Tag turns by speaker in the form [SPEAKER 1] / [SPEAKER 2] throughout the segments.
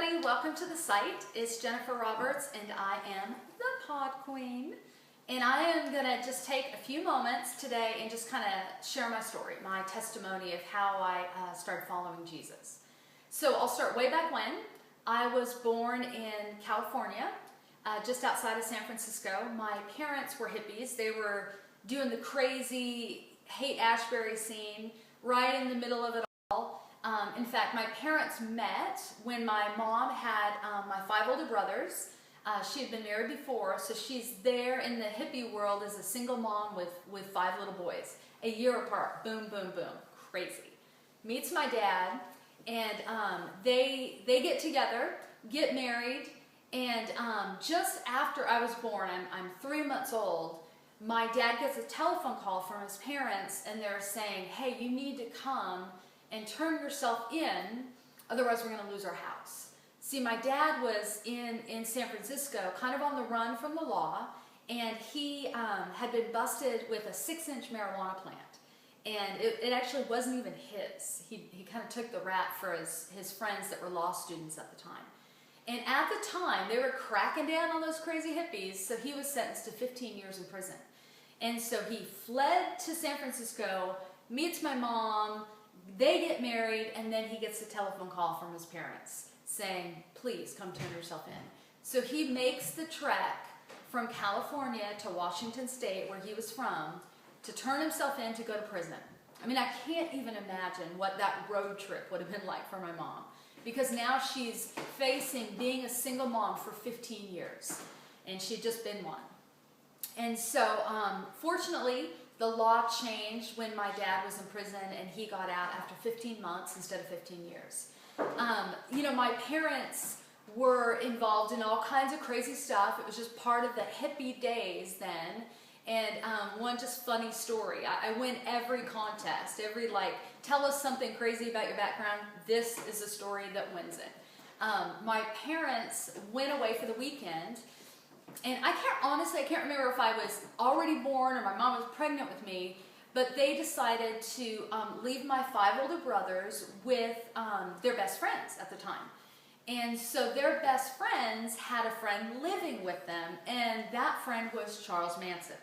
[SPEAKER 1] everybody, welcome to the site. It's Jennifer Roberts and I am the Podqueen. And I am going to just take a few moments today and just kind of share my story, my testimony of how I started following Jesus. So I'll start way back when. I was born in California, just outside of San Francisco. My parents were hippies. They were doing the crazy Haight-Ashbury scene right in the middle of it all. In fact, my parents met when my mom had my 5 older brothers. She had been married before, so she's there in the hippie world as a single mom with 5 little boys, a year apart. Boom, boom, boom. Crazy. Meets my dad, and they get together, get married, and just after I was born, I'm 3 months old, my dad gets a telephone call from his parents, and they're saying, hey, you need to come and turn yourself in, otherwise we're going to lose our house. See, my dad was in San Francisco, kind of on the run from the law, and he had been busted with a 6-inch marijuana plant. And it actually wasn't even his. He kind of took the rap for his friends that were law students at the time. And at the time, they were cracking down on those crazy hippies, so he was sentenced to 15 years in prison. And so he fled to San Francisco, meets my mom, they get married, and then he gets a telephone call from his parents saying, please come turn yourself in. So he makes the trek from California to Washington State, where he was from, to turn himself in to go to prison. I mean, I can't even imagine what that road trip would have been like for my mom, because now she's facing being a single mom for 15 years, and she'd just been one. And so, fortunately, the law changed when my dad was in prison, and he got out after 15 months instead of 15 years. You know, my parents were involved in all kinds of crazy stuff. It was just part of the hippie days then. And one just funny story. I win every contest, every tell us something crazy about your background. This is a story that wins it. My parents went away for the weekend. And I can't remember if I was already born or my mom was pregnant with me, but they decided to leave my 5 older brothers with their best friends at the time. And so their best friends had a friend living with them, and that friend was Charles Manson.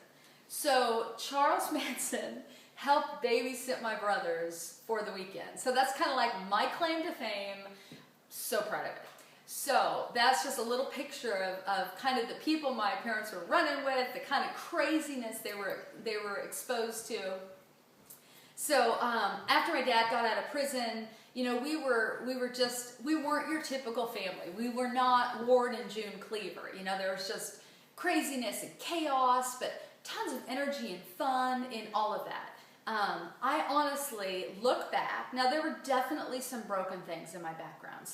[SPEAKER 1] So Charles Manson helped babysit my brothers for the weekend. So that's kind of like my claim to fame. So proud of it. So that's just a little picture of kind of the people my parents were running with, the kind of craziness they were exposed to. So after my dad got out of prison, you know, we weren't your typical family. We were not Ward and June Cleaver. You know, there was just craziness and chaos, but tons of energy and fun in all of that. I honestly look back. Now, there were definitely some broken things in my background,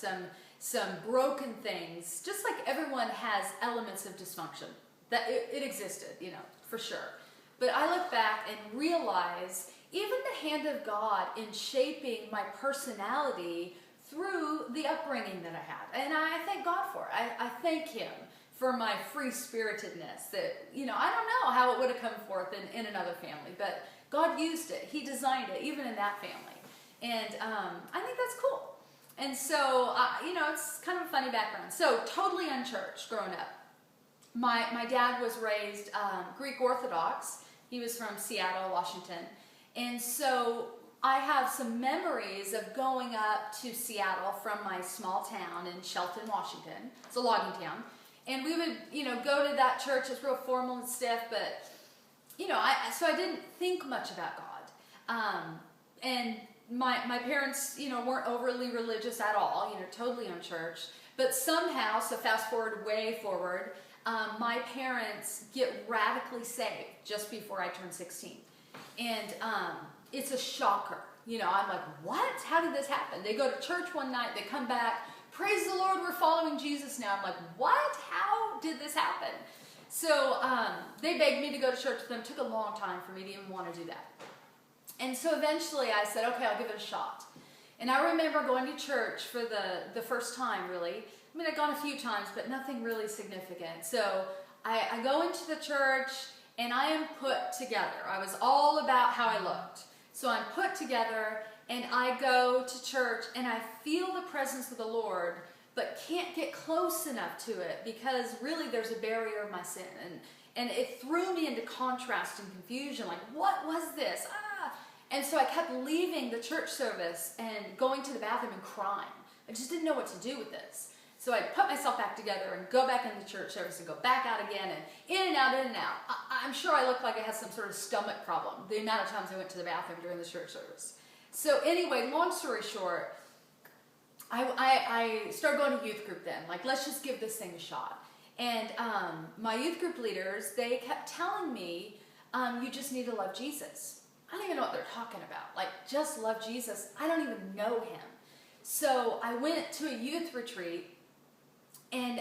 [SPEAKER 1] some broken things, just like everyone has elements of dysfunction. That it existed, you know, for sure. But I look back and realize even the hand of God in shaping my personality through the upbringing that I had. And I thank God for it. I thank Him for my free-spiritedness that, you know, I don't know how it would have come forth in another family, but God used it. He designed it, even in that family. And I think that's cool. And so, you know, it's kind of a funny background. So, totally unchurched growing up. My dad was raised Greek Orthodox. He was from Seattle, Washington. And so, I have some memories of going up to Seattle from my small town in Shelton, Washington. It's a logging town. And we would, you know, go to that church. It's real formal and stiff, but, you know, so I didn't think much about God. And my parents, you know, weren't overly religious at all, you know, totally unchurched. But somehow, so fast forward, way forward, my parents get radically saved just before I turned 16. And it's a shocker. You know, I'm like, what? How did this happen? They go to church one night, they come back, praise the Lord, we're following Jesus now. I'm like, what? How did this happen? So they begged me to go to church with them. It took a long time for me to even want to do that. And so eventually I said, okay, I'll give it a shot. And I remember going to church for the first time, really. I mean, I'd gone a few times, but nothing really significant. So I go into the church, and I am put together. I was all about how I looked. So I'm put together, and I go to church, and I feel the presence of the Lord, but can't get close enough to it because really there's a barrier of my sin. And it threw me into contrast and confusion, like, what was this? And so I kept leaving the church service and going to the bathroom and crying. I just didn't know what to do with this. So I'd put myself back together and go back into church service and go back out again and in and out, in and out. I'm sure I looked like I had some sort of stomach problem, the amount of times I went to the bathroom during the church service. So anyway, long story short, I started going to youth group then. Like, let's just give this thing a shot. And my youth group leaders, they kept telling me, you just need to love Jesus. I don't even know what they're talking about. Like, just love Jesus. I don't even know him. So I went to a youth retreat, and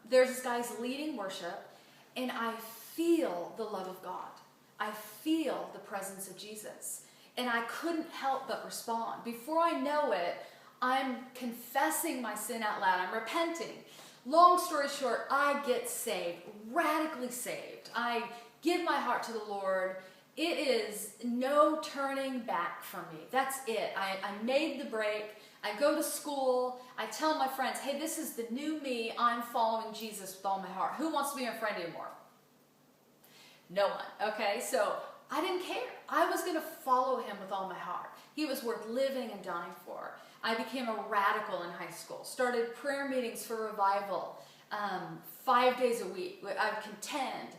[SPEAKER 1] there's this guy's leading worship, and I feel the love of God. I feel the presence of Jesus. And I couldn't help but respond. Before I know it, I'm confessing my sin out loud. I'm repenting. Long story short, I get saved, radically saved. I give my heart to the Lord. It is no turning back for me. That's it. I made the break. I go to school. I tell my friends, hey, this is the new me. I'm following Jesus with all my heart. Who wants to be my friend anymore? No one. Okay, so I didn't care. I was going to follow him with all my heart. He was worth living and dying for. I became a radical in high school. Started prayer meetings for revival 5 days a week. I would contend.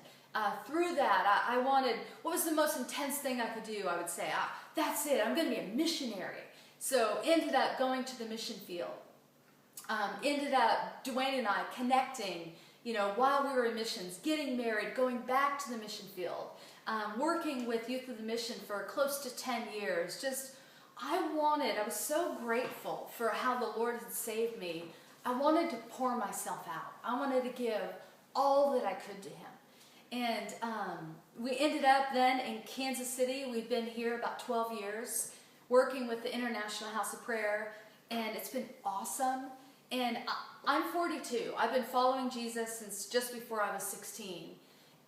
[SPEAKER 1] Through that, I wanted, what was the most intense thing I could do? I would say, that's it. I'm going to be a missionary. So ended up going to the mission field. Ended up, Dwayne and I, connecting, while we were in missions, getting married, going back to the mission field, working with Youth of the Mission for close to 10 years. I was so grateful for how the Lord had saved me. I wanted to pour myself out. I wanted to give all that I could to him. And we ended up then in Kansas City. We've been here about 12 years, working with the International House of Prayer, and it's been awesome. And I'm 42. I've been following Jesus since just before I was 16.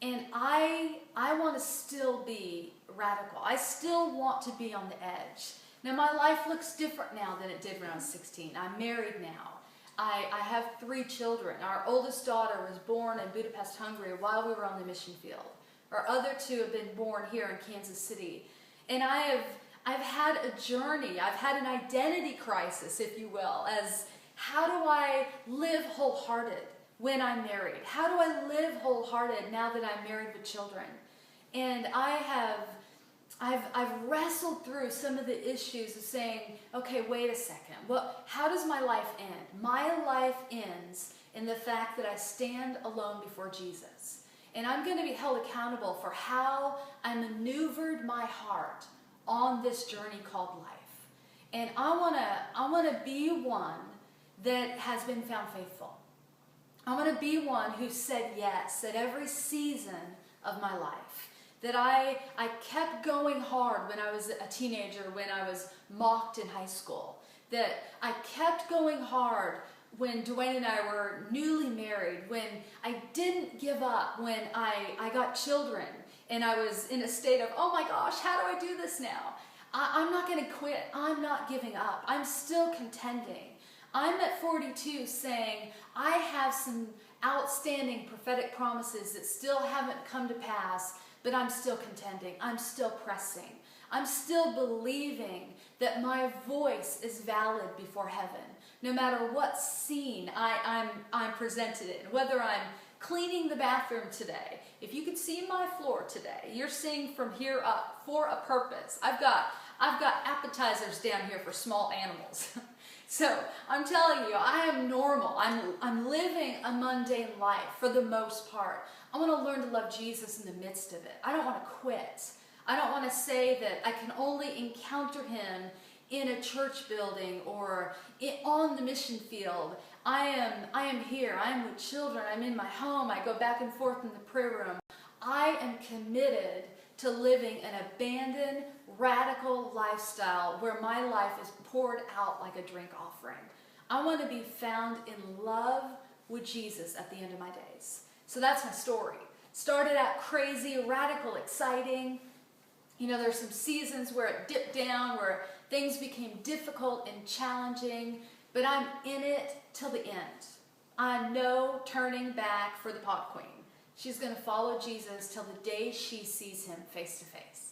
[SPEAKER 1] And I want to still be radical. I still want to be on the edge. Now, my life looks different now than it did when I was 16. I'm married now. I have 3 children. Our oldest daughter was born in Budapest, Hungary while we were on the mission field. Our other 2 have been born here in Kansas City. And I've had a journey. I've had an identity crisis, if you will, as how do I live wholehearted when I'm married? How do I live wholehearted now that I'm married with children? And I've wrestled through some of the issues of saying, okay, wait a second. Well, how does my life end? My life ends in the fact that I stand alone before Jesus. And I'm going to be held accountable for how I maneuvered my heart on this journey called life. And I want to be one that has been found faithful. I want to be one who said yes at every season of my life. That I kept going hard when I was a teenager, when I was mocked in high school. That I kept going hard when Dwayne and I were newly married, when I didn't give up, when I got children, and I was in a state of, oh my gosh, how do I do this now? I'm not going to quit. I'm not giving up. I'm still contending. I'm at 42 saying, I have some outstanding prophetic promises that still haven't come to pass, but I'm still contending. I'm still pressing. I'm still believing that my voice is valid before heaven. No matter what scene I'm presented in, whether I'm cleaning the bathroom today. If you could see my floor today, you're seeing from here up for a purpose. I've got appetizers down here for small animals. So I'm telling you, I am normal. I'm living a mundane life for the most part. I want to learn to love Jesus in the midst of it. I don't want to quit. I don't want to say that I can only encounter him in a church building or on the mission field. I am here. I am with children. I'm in my home. I go back and forth in the prayer room. I am committed to living an abandoned, radical lifestyle where my life is poured out like a drink offering. I want to be found in love with Jesus at the end of my days. So that's my story. Started out crazy, radical, exciting. There's some seasons where it dipped down, where things became difficult and challenging. but I'm in it till the end. I know turning back for the Podqueen. She's going to follow Jesus till the day she sees him face to face.